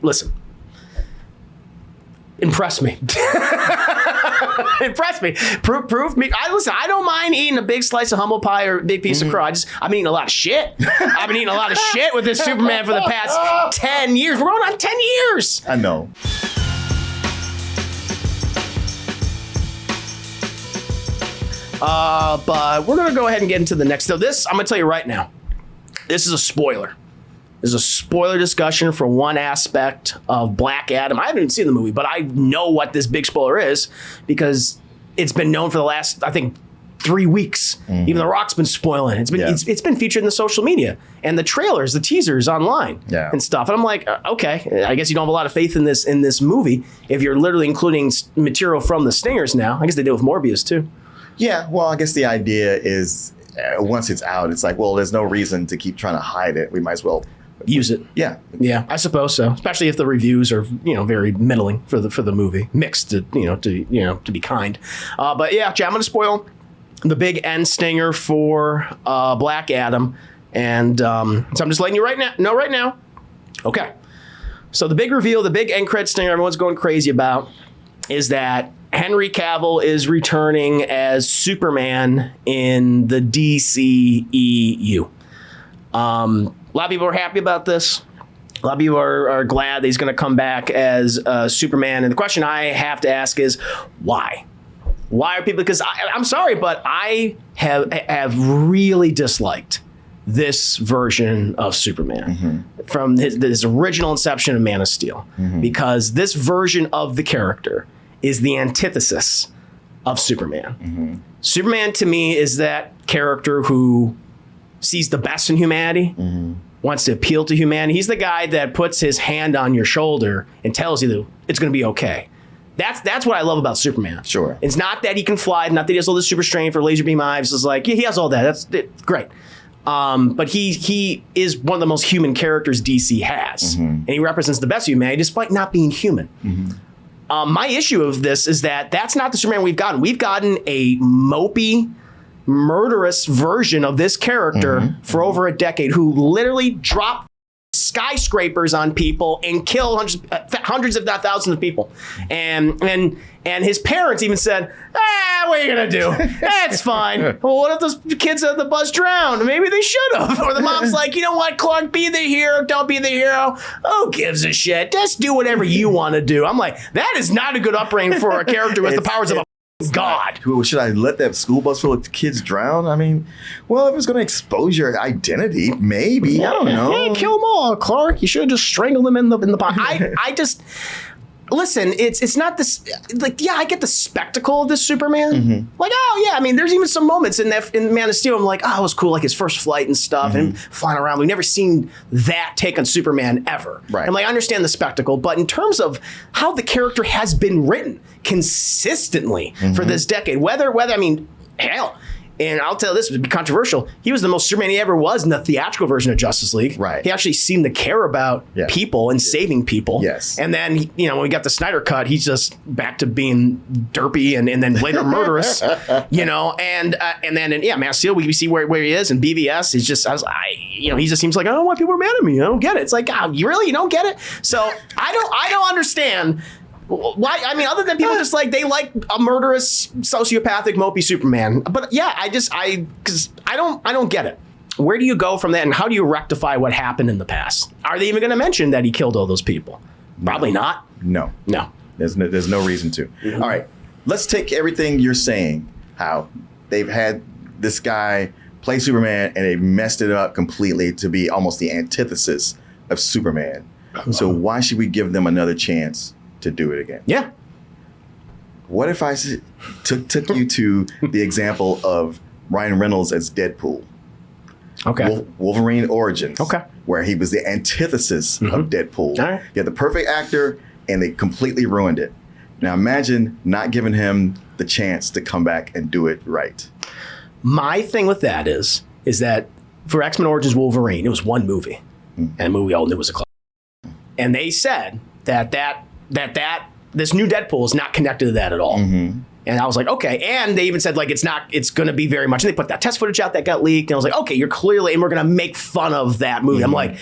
listen. Impress me. Impress me. Prove me. I don't mind eating a big slice of humble pie or a big piece of crow. I've been eating a lot of shit. I've been eating a lot of shit with this Superman for the past 10 years. We're going on 10 years. I know. But we're going to go ahead and get into the next. So this, I'm going to tell you right now, this is a spoiler. This is a spoiler discussion for one aspect of Black Adam. I haven't even seen the movie, but I know what this big spoiler is because it's been known for the last, I think, 3 weeks. Even The Rock's been spoiling. It's been featured in the social media and the trailers, the teasers online and stuff. And I'm like, okay, I guess you don't have a lot of faith in this movie if you're literally including material from the Stingers now. I guess they did with Morbius too. Yeah, well, I guess the idea is once it's out, it's like, well, there's no reason to keep trying to hide it. We might as well use it. Yeah, I suppose so. Especially if the reviews are very middling for the movie, mixed to be kind. But yeah, I'm going to spoil the big end stinger for Black Adam, and so I'm just letting you know right now. Okay, so the big reveal, the big end credit stinger, everyone's going crazy about, is that Henry Cavill is returning as Superman in the DCEU. A lot of people are happy about this. A lot of people are glad that he's going to come back as Superman. And the question I have to ask is, why? Why are people? Because I'm sorry, but I have really disliked this version of Superman from his original inception of Man of Steel, because this version of the character is the antithesis of Superman. Superman to me is that character who sees the best in humanity, wants to appeal to humanity. He's the guy that puts his hand on your shoulder and tells you that it's going to be okay. That's what I love about Superman. Sure. It's not that he can fly, not that he has all this super strength or laser beam eyes. It's like, yeah, he has all that. That's great. But he is one of the most human characters DC has. And he represents the best of humanity despite not being human. My issue of this is that that's not the Superman we've gotten. We've gotten a mopey, murderous version of this character for over a decade, who literally dropped skyscrapers on people and killed hundreds if not thousands of people. And his parents even said, what are you gonna do? That's fine. Well, what if those kids at the bus drowned? Maybe they should have. Or the mom's like, you know what, Clark, be the hero, don't be the hero. Who gives a shit? Just do whatever you want to do. I'm like, that is not a good upbringing for a character with the powers of a God. Should I let that school bus full of kids drown? I mean, well, if it's going to expose your identity, maybe. I don't know. Hey, kill them all, Clark. You should have just strangled them in the pot. I just listen. It's not this. Like, yeah, I get the spectacle of this Superman. Like, oh yeah, I mean, there's even some moments in Man of Steel. I'm like, oh, it was cool, like his first flight and stuff, and him flying around. We've never seen that take on Superman ever. Right. I'm like, I understand the spectacle, but in terms of how the character has been written consistently for this decade, whether I mean, hell. And I'll tell you this, it would be controversial. He was the most Superman he ever was in the theatrical version of Justice League. Right. He actually seemed to care about people and saving people. Yes. And then, when we got the Snyder cut, he's just back to being derpy and then later murderous. And then Man of Steel, we see where he is, and BVS, he just seems like, I don't know why people are mad at me. I don't get it. It's like, you really, you don't get it? So I don't understand. Why? I mean, other than people just like, they like a murderous, sociopathic, mopey Superman. But yeah, because I don't get it. Where do you go from that, and how do you rectify what happened in the past? Are they even going to mention that he killed all those people? Probably not. No. There's no reason to. All right, let's take everything you're saying, how they've had this guy play Superman and they messed it up completely to be almost the antithesis of Superman. So why should we give them another chance to do it again? Yeah. What if I took you to the example of Ryan Reynolds as Deadpool? Okay. Wolverine Origins. Okay. Where he was the antithesis of Deadpool. All right. You had the perfect actor, and they completely ruined it. Now imagine not giving him the chance to come back and do it right. My thing with that is that for X-Men Origins Wolverine, it was one movie, and a movie we all knew was a classic. And they said that this new Deadpool is not connected to that at all. And I was like, okay. And they even said, like, it's going to be very much. And they put that test footage out that got leaked. And I was like, okay, and we're going to make fun of that movie. I'm like,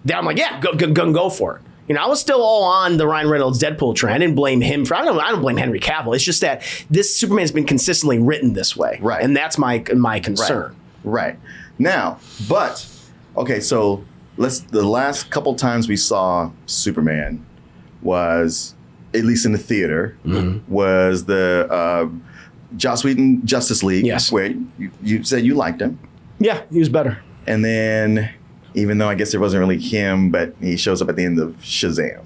yeah, go for it. You know, I was still all on the Ryan Reynolds Deadpool train. I didn't blame him for. I don't blame Henry Cavill. It's just that this Superman has been consistently written this way, Right. And that's my concern. Right. Now, but okay, so the last couple times we saw Superman was, at least in the theater, was the Joss Whedon Justice League, yes, where you said you liked him. Yeah, he was better. And then, even though I guess it wasn't really him, but he shows up at the end of Shazam.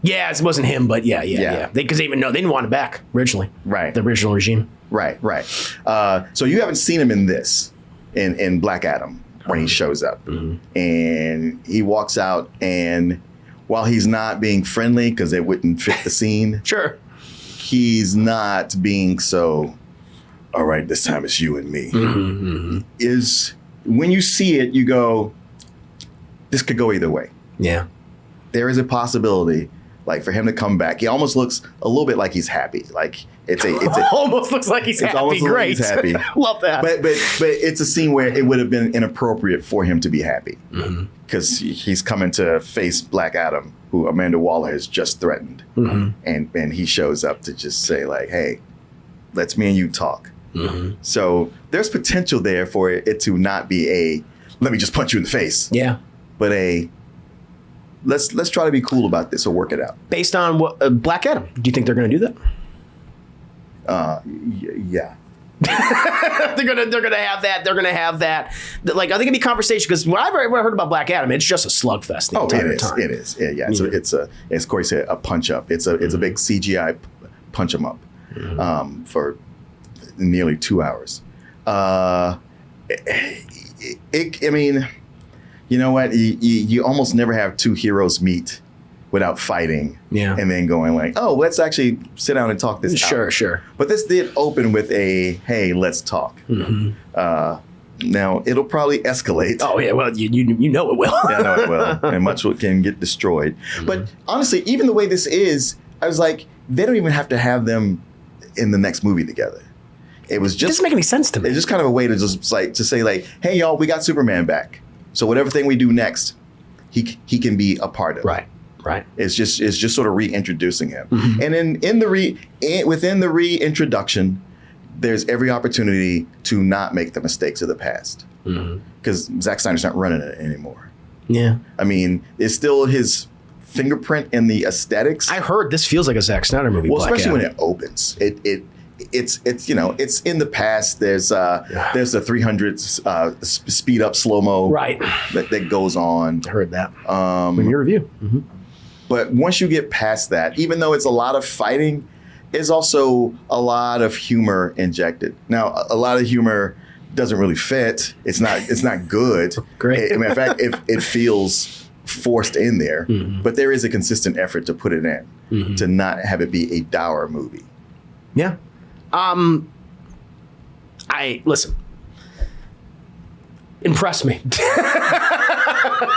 Yeah, it wasn't him, but yeah. Because they didn't want him back originally. Right. The original regime. Right. So you haven't seen him in this, in Black Adam, when he shows up. And he walks out, and while he's not being friendly because it wouldn't fit the scene, sure, he's not being so, all right, this time it's you and me. Is when you see it, you go, this could go either way. Yeah. There is a possibility, like, for him to come back. He almost looks a little bit like he's happy. Like it's almost looks like he's happy. Almost Great. Like he's happy. Love that. But it's a scene where it would have been inappropriate for him to be happy because he's coming to face Black Adam, who Amanda Waller has just threatened, and he shows up to just say, like, hey, let's me and you talk. So there's potential there for it to not be a let me just punch you in the face. Yeah. But let's try to be cool about this or work it out. Based on what Black Adam, do you think they're going to do that? Yeah. they're gonna have that. They're gonna have that. Like, I think it'd be conversation because when I've ever heard about Black Adam, it's just a slugfest the entire time. It is. Yeah. It's Corey said, a punch up. It's a big CGI punch 'em up for nearly 2 hours. I mean, you know what? You almost never have two heroes meet without fighting, and then going like, oh, let's actually sit down and talk this out. Sure. But this did open with a, hey, let's talk. Now, it'll probably escalate. Oh, yeah, well, you know it will. Yeah, I know it will. And much can get destroyed. But honestly, even the way this is, I was like, they don't even have to have them in the next movie together. It was just... It doesn't make any sense to me. It's just kind of a way to just like, to say like, hey, y'all, we got Superman back. So whatever thing we do next, he can be a part of. Right. It's just sort of reintroducing him. And within the reintroduction, there's every opportunity to not make the mistakes of the past. Because Zack Snyder's not running it anymore. Yeah. I mean, it's still his fingerprint in the aesthetics. I heard this feels like a Zack Snyder movie. Well, especially when it opens. It's you know, it's in the past. There's the 300 speed up slow mo that goes on. I heard that in your review. But once you get past that, even though it's a lot of fighting, it's also a lot of humor injected. Now, a lot of humor doesn't really fit. It's not good. Great. I mean, in fact, it feels forced in there. But there is a consistent effort to put it in, to not have it be a dour movie. Yeah. Listen. Impress me.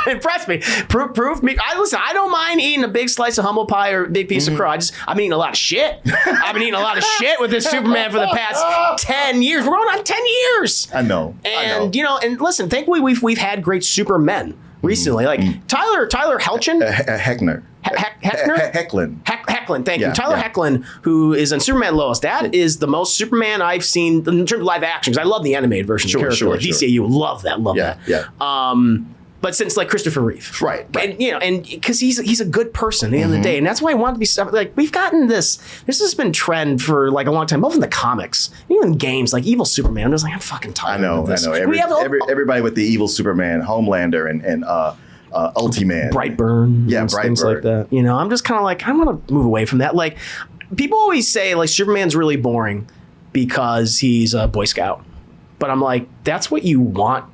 Impress me. Prove me. I don't mind eating a big slice of humble pie or a big piece of crow. I've been eating a lot of shit. I've been eating a lot of shit with this Superman for the past 10 years. We're going on 10 years. I know. And, you know, and listen, thankfully we've had great Supermen recently. Like Tyler Hoechlin. Heckner. Hecklin, thank you. Tyler Hecklin, who is on Superman Lois. That is the most Superman I've seen in terms of live action. Because I love the animated version of the character. Like DCAU, love that. Yeah. But since like Christopher Reeve, right. And you know, and because he's a good person at the end of the day, and that's why I want to be like we've gotten this. This has been trend for like a long time, both in the comics, even games like Evil Superman. I'm just like I'm fucking tired. of this. I know. Everybody with the Evil Superman, Homelander, and Ultiman, Brightburn, things like that. You know, I'm just kind of like I want to move away from that. Like people always say, like Superman's really boring because he's a Boy Scout, but I'm like that's what you want.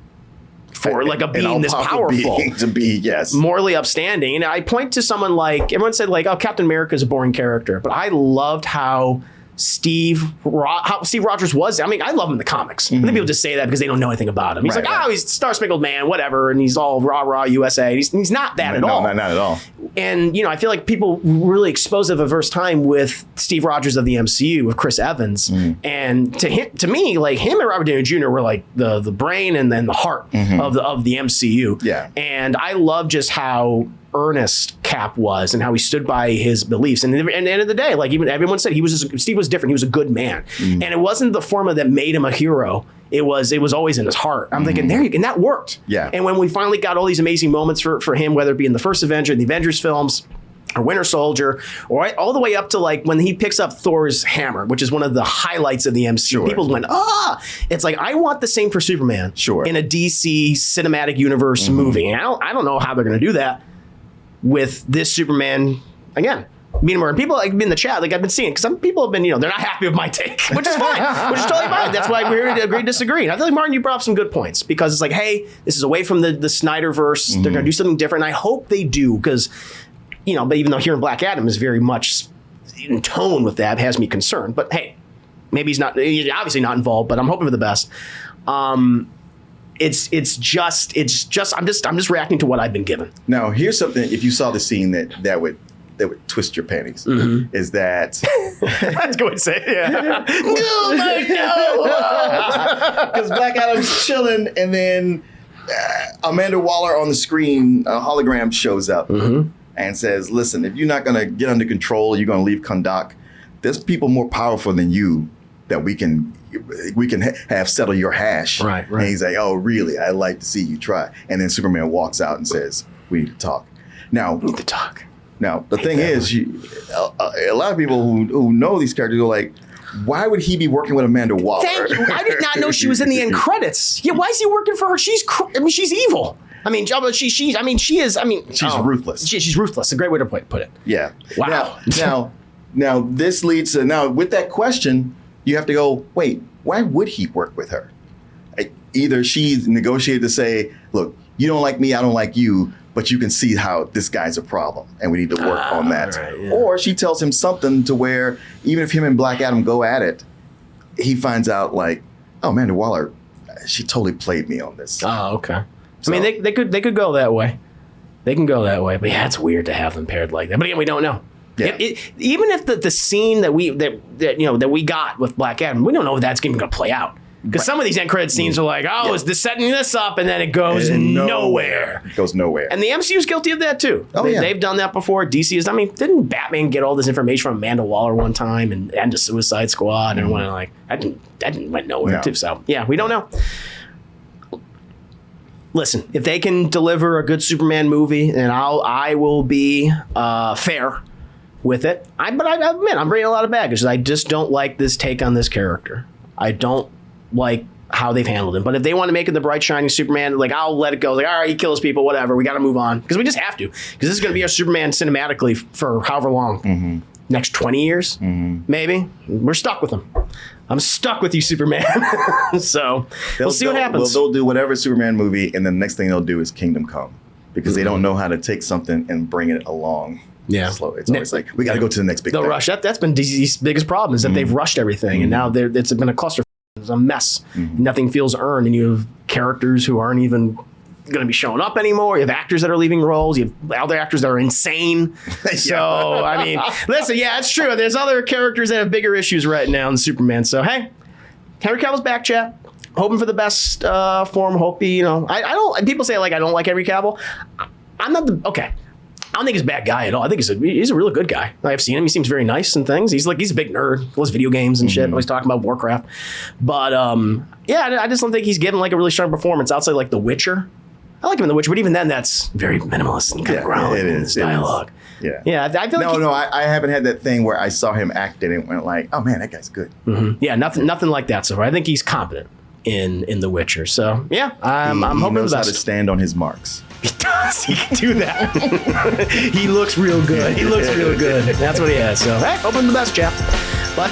For like a being this powerful to be, yes, morally upstanding. And I point to someone like everyone said like, oh, Captain America is a boring character, but I loved how Steve Rogers was. I mean, I love him in the comics. I think people just say that because they don't know anything about him. He's like, oh, he's Star Spangled Man, whatever, and he's all rah rah USA. He's not that at all. Not at all. And I feel like people really exposed it for the first time with Steve Rogers of the MCU, with Chris Evans. And to me, like him and Robert Downey Jr. were like the brain and then the heart of the MCU. Yeah. And I love just how earnest Cap was and how he stood by his beliefs. And at the end of the day, like even everyone said, Steve was different. He was a good man. And it wasn't the formula that made him a hero. It was always in his heart. I'm thinking, there you go, and that worked. Yeah. And when we finally got all these amazing moments for him, whether it be in the first Avenger, the Avengers films, or Winter Soldier, or all the way up to like when he picks up Thor's hammer, which is one of the highlights of the MCU. Sure. People went, it's like, I want the same for Superman in a DC cinematic universe movie. And I don't know how they're going to do that with this Superman again. And people like in the chat, like I've been seeing, because some people have been, they're not happy with my take, which is fine, which is totally fine. That's why we're here to agree to disagree. And I feel like, Martin, you brought up some good points, because it's like, hey, this is away from the Snyderverse. They're going to do something different. And I hope they do, because, but even though here in Black Adam is very much in tone with that, has me concerned. But hey, maybe he's obviously not involved, but I'm hoping for the best. It's just I'm just reacting to what I've been given. Now, here's something. If you saw the scene that would twist your panties, is that that's going to say, yeah. Because Black Adam's chilling, and then Amanda Waller on the screen, a hologram shows up and says, "Listen, if you're not going to get under control, you're going to leave Kahndaq. There's people more powerful than you that we can have settle your hash." Right. And he's like, "Oh, really? I'd like to see you try." And then Superman walks out and says, "We need to talk." Now, Now, the thing is, a lot of people who know these characters are like, why would he be working with Amanda Waller? Thank you. I did not know she was in the end credits. Yeah, why is he working for her? She's evil. She is. She's ruthless. She's ruthless. A great way to put it. Yeah. Wow. Now this leads to with that question, you have to go, wait, why would he work with her? Either she negotiated to say, look, you don't like me, I don't like you, but you can see how this guy's a problem and we need to work on that. Right, yeah. Or she tells him something to where even if him and Black Adam go at it, he finds out like, oh, Amanda Waller, she totally played me on this. Oh, okay. So, they could go that way. They can go that way. But yeah, it's weird to have them paired like that. But again, we don't know. Yeah. Even if the scene that we got with Black Adam, we don't know if that's even going to play out. Because some of these end credit scenes are like, is this setting this up? And then it goes nowhere. It goes nowhere. And the MCU is guilty of that too. They've done that before. DC is. Didn't Batman get all this information from Amanda Waller one time and end of Suicide Squad? And when that went nowhere too. So yeah, we don't know. Listen, if they can deliver a good Superman movie, then I will be fair with it. But I admit, I'm bringing a lot of baggage. I just don't like this take on this character. I don't like how they've handled him. But if they want to make it the bright, shining Superman, like I'll let it go. Like, all right, he kills people, whatever. We got to move on. Because we just have to. Because this is going to be our Superman cinematically for however long. Next 20 years, maybe. We're stuck with him. I'm stuck with you, Superman. So we'll see what happens. They'll do whatever Superman movie, and then the next thing they'll do is Kingdom Come. Because they don't know how to take something and bring it along. Yeah, slow. It's always like, we got to go to the next big thing. They'll rush. That's been DC's biggest problem, is that they've rushed everything. And now it's been a cluster. It's a mess. Nothing feels earned, and you have characters who aren't even going to be showing up anymore. You have actors that are leaving roles. You have other actors that are insane. So, listen, yeah, it's true. There's other characters that have bigger issues right now than Superman. So, hey, Henry Cavill's back, chat. Hoping for the best for him. Hope he, I don't. People say like I don't like Henry Cavill. I'm not okay. I don't think he's a bad guy at all. I think he's a really good guy. I've seen him. He seems very nice and things. He's a big nerd. He loves video games and shit. Always talking about Warcraft. But I just don't think he's given like a really strong performance outside like The Witcher. I like him in The Witcher, but even then that's very minimalist and kind of growling in his dialogue. Yeah. I feel I haven't had that thing where I saw him act and it went like, oh man, that guy's good. Yeah, nothing like that so far. I think he's competent in The Witcher. So yeah, I'm hoping he knows the how best. to stand on his marks. He does. He can do that. He looks real good. That's what he has. So, hey, hoping the best, chap. But